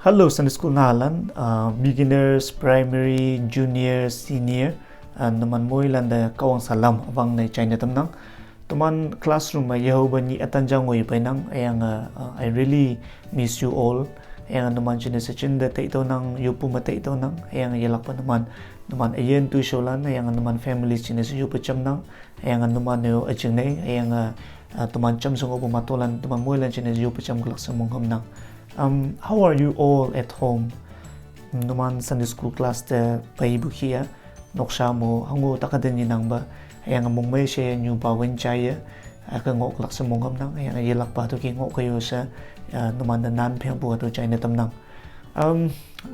Hello, Sunday School nalan, beginners, primary, junior, senior, naman mo ilan da kawang salam abang na China tamnang. Tuman classroom yaho ba ni atanjang way pa nang ayang I really miss you all. Ayang naman siya sa chinda ta ito nang yupo mata ito nang ayang yalak pa naman ayen tu sholan ayang naman families siya sa yupo cham nang ayang naman yo aching nay ayang tuman cham sungo pumatulan tuman mo ilan siya sa yupo cham glak sa mongham nang. How are you all at home? Numan Sunday school class te paibukia noksha mo hango takaden ni nang ba ayang mong may siya nyu bawen chaya ka ngok lak sa mongham nang ayang yelak pa to ki ngok kayo sa numan na nan peng bu to China tam nang.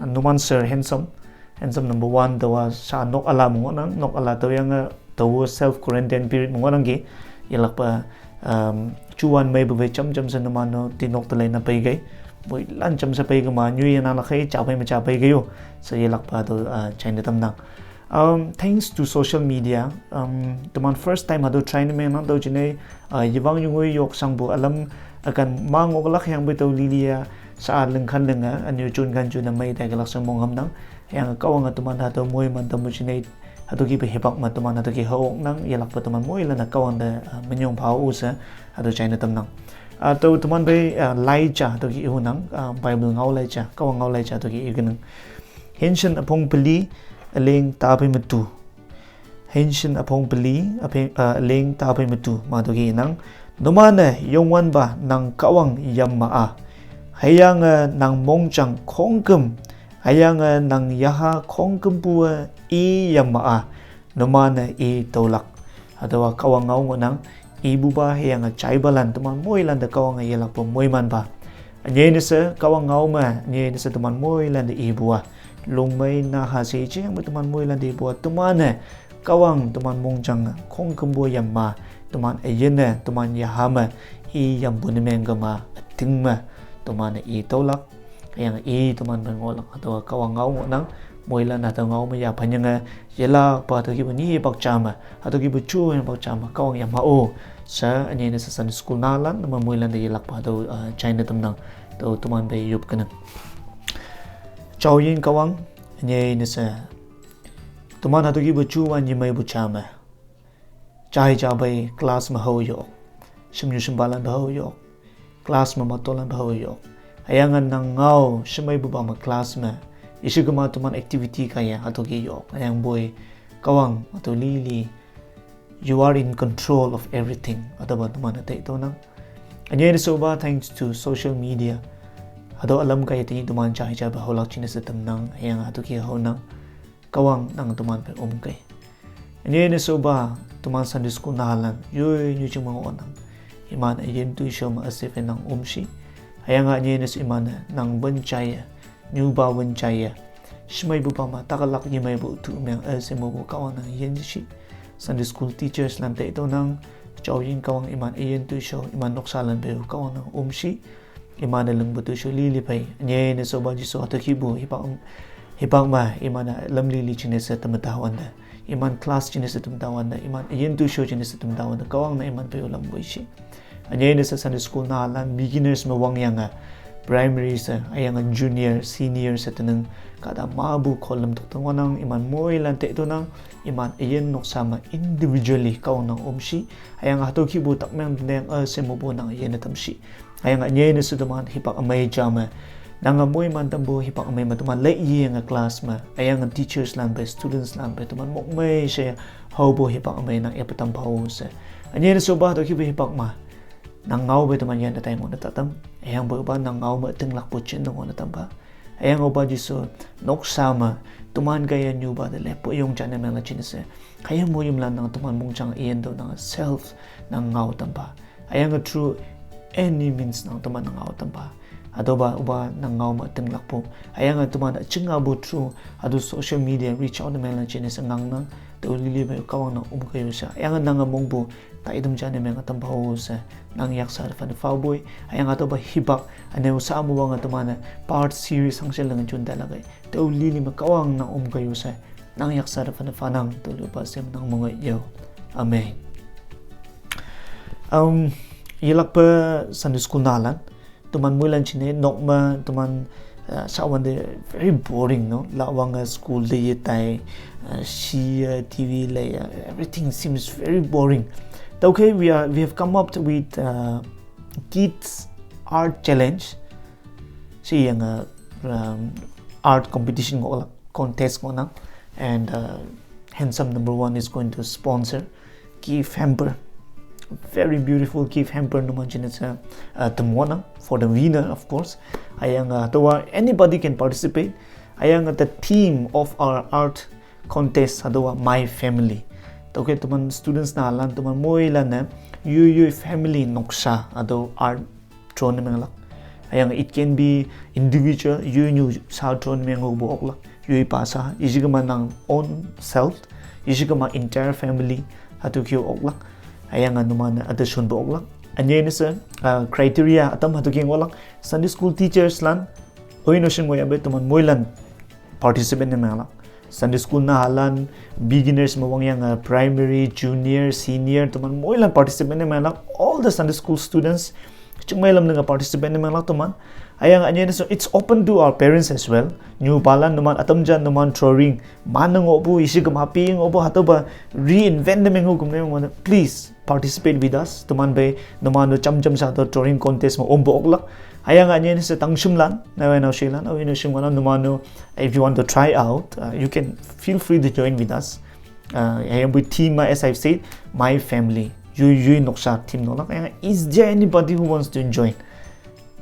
Numan sir handsome number 1 dawa sa nok ala mo nang nok ala to yang to self quarantine period mo nang gi yelak pa chuan may bu cham sa numan no tinok talay na paigay boy lan cham sa pay gama nyu yan ala kay chapay machapay kayo sa yelak pa to China tam nang. Thanks to social media, tuman first time hado try na may nang daw jinay yibang yung yok sang bu alam akan mangoglak yang bitaw lilia sa alang kanlanga anyo chun ganju na may tagalak sa mongham nang yang kawang tuman hado moy man tamo jinay hado ki hipak man tuman hado ki haok nang yelak pa tuman moy lan kawang da manyong pao sa hado China tam nang. To tuman bay lai cha to ki ihunang Bible ngaw lai cha kawang ngaw lai cha to ki igunang henshin apong pili aling tapay matu henshin apong pili aling tapay matu ma to ki nang numane yongwan ba nang kawang yamma hayang nang mongchang kongkum hayang nang yaha kongkum pu i yamma numane i tolak adawa kawang ngaw nang ibu ba hayang chaibalan tuman moy lan da kawang yelak po moy man ba anye ni sa kawang ngaw ma anye ni sa tuman moy lan da ibu lungmay na hasi ching tuman moy lan da ibu tuman kawang tuman mongchang kongkum yamma tuman ayen tuman yahama i yambu ni mengama tingma tuman i tolak hayang i tuman bangolak adawa kawang ngaw nang moy lan na ngaw ma ya panyang yela pa to gibu ni bakchama ato gibu chu en bakchama kawang yama sa anye ni sa Sunday school nalan na moy lan da yelak pa to China tam nang to tuman bay yup kana chawyin kawang anye ni sa tuman ato gibu chu wan yimay buchama chai bay class ma ho yo shimyu shimbalan ba ho yo class ma matolan ba ho yo hayangan nang ngaw shimay bu ba ma class ma isigama tuman activity kaya ato giyo ayang boy kawang ato lili you are in control of everything ato ba tuman ate ito nang anya ni so ba thanks to social media ato alam kaya ti tuman chai ba holak chinas tam nang ayang ato giyo nang kawang nang tuman pa kay anya ni so ba tuman Sunday school nahalan yoy nyu chung mga onang iman ayen tu show ma asif nang umshi ayang anya ni so iman nang banchaya new ba wen chaya shmai bu pa ma takalak ni mai bu tu meng se mo bu kawang nang yen shi Sunday school teachers lan te ito nang chawyin kawang iman ayen tu show iman noksalan be kawang nang umshi iman lang bu tu show lili pai nye ne so ba ji so ato kibu hipang ma iman lam lili chine sa tamatawan da iman class chine sa tamatawan da iman ayen tu show chine sa tamatawan da kawang na iman pe lam bu shi anye ne sa Sunday school na lan beginners mawang yang primary sa ayang junior senior sa tanang kada mabu kolam tok nang iman moy lan te ito nang iman ayen nok sama individually kawang nang umshi ayang hato kibu tak meng deng se mo bu nang ayen tamshi ayang anye ne sudaman hipak amay jama nang moy man tambo hipak amay matuman lai yang class ma ayang teachers lan ba students lan ba tuman mok may siya hobo hipak amay nang epatam pao sa anye ne so ba to kibu hipak ma nang ngaw ba tuman yan na tayo mo natatam ayang ba nang ngaw ma ting lakpo chin nung natam ba ayang ba jiso nok sama tuman kaya nyo ba dali po yung channel na chinese kaya mo yung lan nang tuman mong chang iyan daw ng self nang ngaw tamba ayang through any means nang tuman nang ngaw tamba ato ba uba nang ngaw ma ting lakpo ayang tuman ching abo through ado social media reach out na chinese ngang nang to lili ba kawang nang kayo sa ayang nang mong bu ta idum channel mga tambaho sa nang yaksar fan fawboy ayang ato ba hibak ano sa amo nga tumana part series ang sila ng chun talaga to lili makawang nang kayo sa nang yaksar fan fanang tulo pa sim nang mga yo amen. Yelak pa Sunday school nalan tuman mulan chine nokma tuman sao vấn đề very boring no la wang school day tai she TV lay everything seems very boring. Okay, we have come up with kids art challenge. See yang art competition ko contest ko na, and Handsome number 1 is going to sponsor gift hamper, very beautiful gift hamper naman sa tumwana for the winner, of course. Ayang tawa anybody can participate. Ayang the theme of our art contest adawa my family. Okay, tuman students na alam tuman moila na you family noksa ado art drawn na lang. Ayang it can be individual you sa drawn na buok la. You pasa isigama ng own self, isigama entire family hatu kyo okla. Ayang naman addition bo okla. Anya ni sa criteria atam hatu kyo okla. Sunday school teachers lan oy no sing moya tuman moilan participant na lang. Sunday school na halan beginners mawang yang primary, junior, senior tuman moilan participant na lang. All the Sunday school students chumay lam nga participant na lang tuman. Ayang anya so it's open to our parents as well. New balan naman atam jan naman drawing manang opo isig mapping opo hatoba reinvent na mengo kumne mo, please participate with us tuman bay naman no cham sa to drawing contest mo ombo oklak. Ayang anya sa tangsum lan na no shilan o ino sing wala naman no, if you want to try out you can feel free to join with us. Ayang with team as I've said my family you noksa team no lang. Is there anybody who wants to join?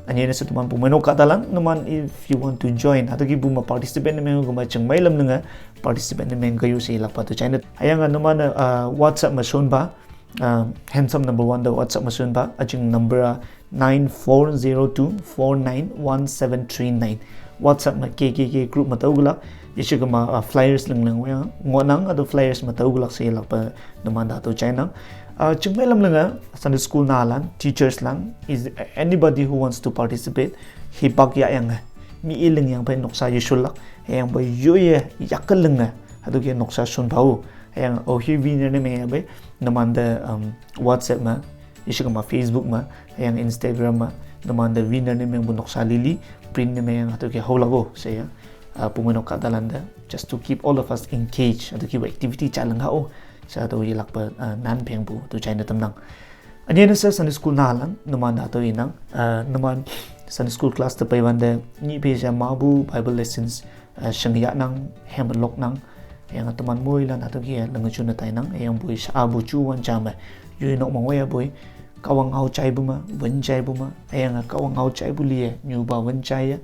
Anya na sa tuman pumano katalan naman if you want to join ato gi buma participate namen gumachang may lam nga participate namen kayo sa ilak pa to China. Ayang naman WhatsApp masun ba Handsome number 1 the WhatsApp masun ba aching number 9402491739 WhatsApp na KKK group matawgulak isig ma flyers lang ngonang ado flyers matawgulak sa ilak pa naman dato China. Chungmay lam nga Sunday school na halan teachers lang is anybody who wants to participate hipag ya yang mi iling yang pa noksa yusulak yang ba yoye yakal lang nga ado ki noksa sun bau yang hi winner ne me ba naman the WhatsApp ma isig ma Facebook ma yang Instagram ma naman the winner ne me noksa lili print ne me yang ado ki holago saya pumano kadalanda just to keep all of us engaged ado ki activity chalang hao sa to ilak pa nan peng bu to China tamnang. Anya na sa Sunday school na halan naman dato inang naman Sunday school class ta paiwan de ni pe sa mabu Bible lessons sangya nang hemlok nang yang teman moi lan ato gi lang chu na tai nang yang bui sa abu chu wan chama yu no mangwaya boy kawang hau chai bu ma wen chai bu ma yang kawang hau chai bu li nyu ba wen chai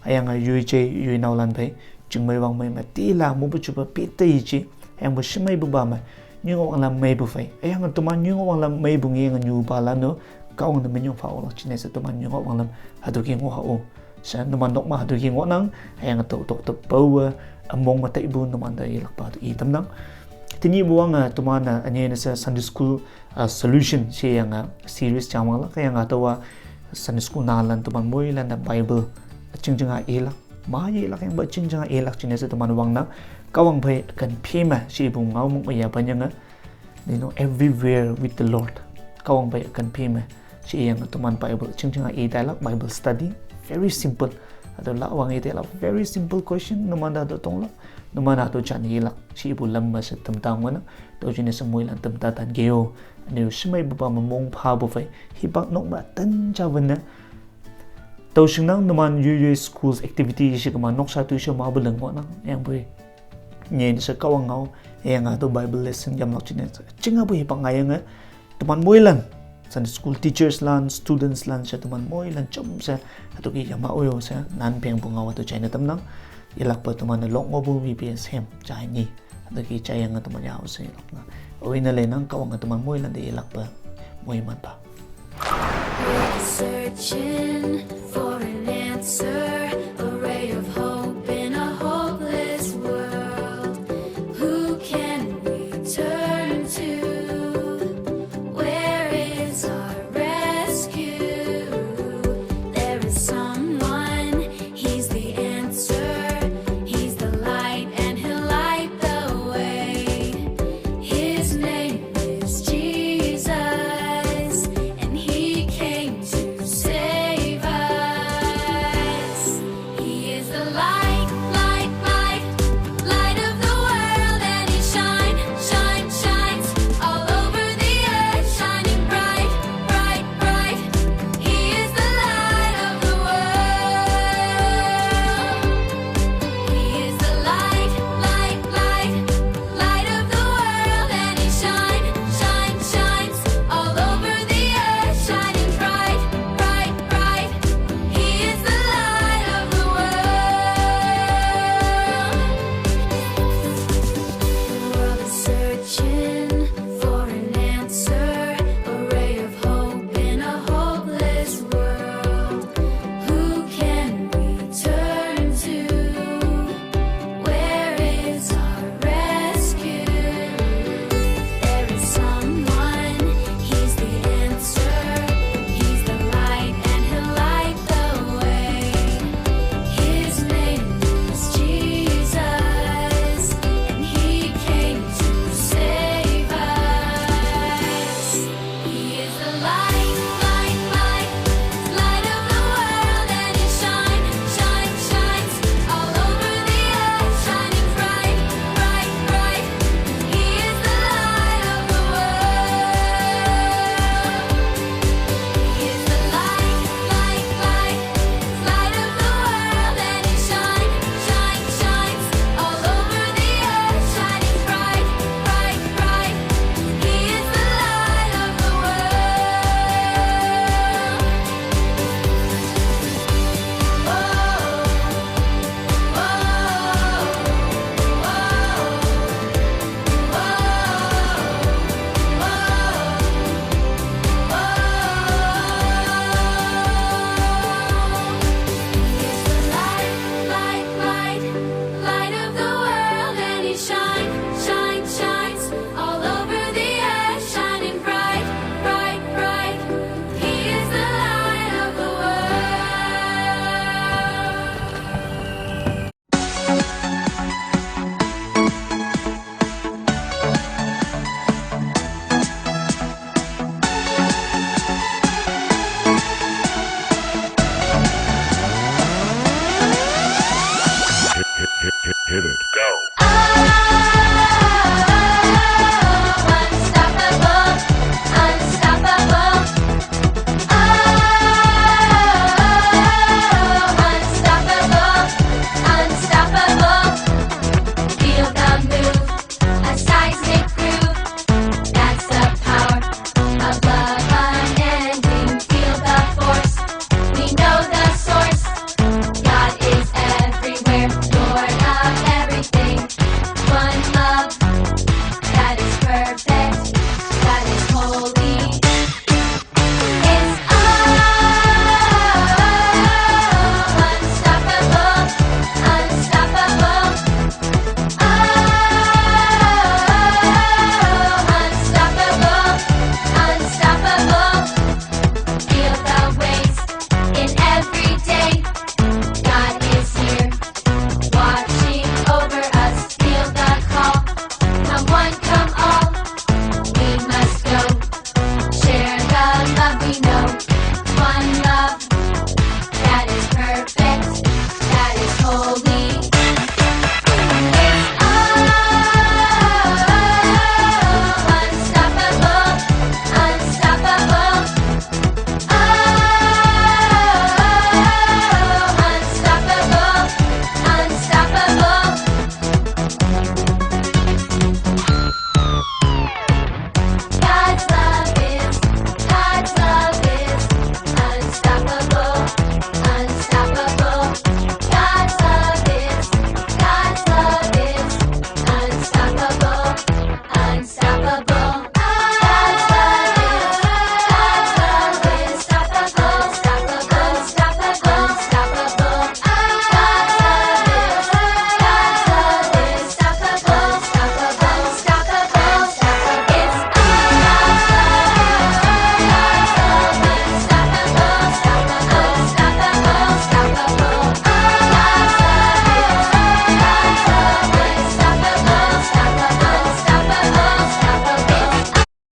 yang yu che yu nau lan pai chung mai wang mai ma ti la mu bu chu ba pi tai chi yang bu shmai bu ba ma nhưng ông làm mày bù phải ấy hàng tụi mình nhưng ông làm mày bù nghe ngang nhiều bà lan nữa câu ông mình nhung phao là chỉ này sẽ tụi mình nhưng ông làm hạt tụi kia ngô hậu sẽ tụi mình đọc mà hạt tụi kia ngô nắng hay hàng tụi bầu mong mà tây bùn tụi mình đây là bà tụi tâm nắng thì như buông tụi mình anh em sẽ Sunday school solution sẽ hàng series chào mừng là cái hàng tụi Sunday school nào lần tụi mình mới lần Bible chương trình ai là má gì là cái chương trình ai là chỉ này sẽ tụi mình vang nắng kawang bai kan phema si bu ngau mu ya banyanga everywhere with the Lord kawang bai kan phema si yang tuman Bible chingchang a dialogue Bible study very simple ado la wang ite la very simple question namanda do tongla namanda to chan hilak si bu lamma sa tamtang wana to jine sa moilan tamta tan geo ne smai bu pa mamong pha bu fai hibak nok ba tan chawana to singnang naman yu schools activity si kama noksa tu si mabulang mo nang yang boy nhìn sa kawang ngau yang to Bible lesson jam lok chine chinga bu hipang ngayang tuman moilan Sunday school teachers lan students lan sa tuman moilan chom sa ato ki yama oyo sa nan peng bu ngaw to China tamnang ilak pa tuman long obu VPS hem chai ni ato ki chayang tuman yaw sa ilak na oy na lenang kawang tuman moilan de ilak pa moy man pa searching for an answer.